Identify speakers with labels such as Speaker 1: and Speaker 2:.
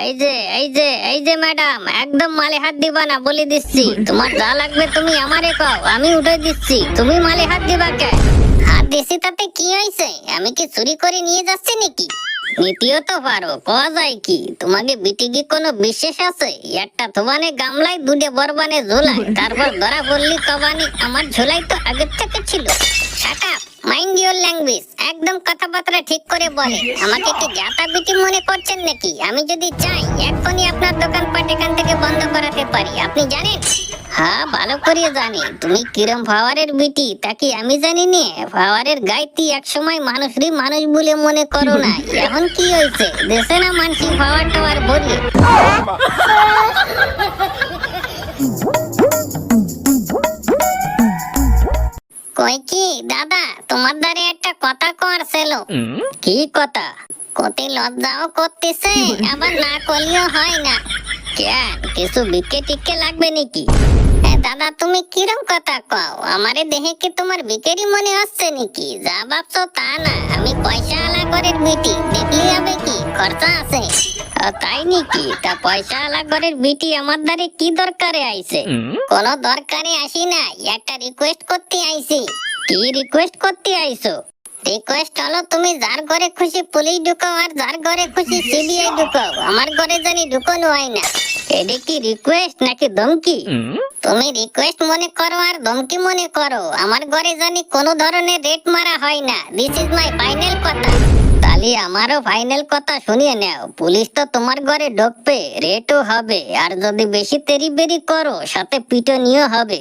Speaker 1: এই যে ম্যাডাম, একদম মালে হাত দিবা না বলে দিচ্ছি। তোমার যা লাগবে তুমি আমারে কও, আমি উঠে দিচ্ছি। তুমি মালে হাত দিবা কে? হাত দিছি তাতে কি হয়েছে? আমি কি চুরি করে নিয়ে যাচ্ছি নাকি? নিতেও তো পারো, কওয়া যায় কি? তোমাকে বিটি কি কোনো বিশেষ আছে? একটা থোবানে গামলায় দুটে বরবানে ঝোলায়, তারপর ধরা বললি কবানি আমার ঝোলাই তো আগের থেকে ছিল। Shut up, mind your language. একদম কথাবার্তা ঠিক করে বলে। আমাকে কি জাতা বিটি মনে করছেন নাকি? আমি যদি চাই এখনই আপনার দোকানপাট এখান থেকে বন্ধ করাতে পারি, আপনি জানেন? হ্যাঁ, ভালো করে জানি। তুমি কিরম পাওয়ারের বিটি তা কি আমি জানি নে? পাওয়ারের গাইতি একসময় মানুষরই মানুষ বলে মনে করো না। এখন কি হয়েছে দেশে না মানসিক পাওয়ার টাওয়ার ভরিয়ে? কই কি দাদা, তোমার দ্বারে একটা কথা কর ছিল। কি কথা? কতি লজ্জাও করতেছে, আবার না করলেও হয় না। কেন, কিছু বিকে টিকে লাগবে নাকি? দাদা তুমি কিরম কথা কও? আমারে দেখে কি তোমার বিকেরি মনে হচ্ছে নাকি? যা ভাবছো তা না, আমি পয়সা আলা ঘরের বিটি, দেখলে হবে কি খরচা আছে। তাই নাকি? তা পয়সা আলা ঘরের বিটি আমার দ্বারে কি দরকারে আইছে? কোনো দরকারে আসি না, একটা রিকোয়েস্ট করতে আইছি। কি রিকোয়েস্ট করতে আইছো? রিকোয়েস্ট হলো তুমি যার ঘরে খুশি পুলিশ ঢুকাও আর যার ঘরে খুশি সিবিআই ঢুকাও, আমার ঘরে জানি ঢুকানো হয় না। এটা কি রিকোয়েস্ট নাকি ধমকি? তুমি রিকোয়েস্ট মনে করো আর ধমকি মনে করো, আমার ঘরে জানি কোনো ধরনের রেট মারা হয় না। দিস ইজ মাই ফাইনাল কথা। তাহলে আমারও ফাইনাল কথা শুনিয়ে নাও। পুলিশ তো তোমার ঘরে ঢুকবে, রেটও হবে, আর যদি বেশি তেরি বেরি করো সাথে পিটনীয় হবে।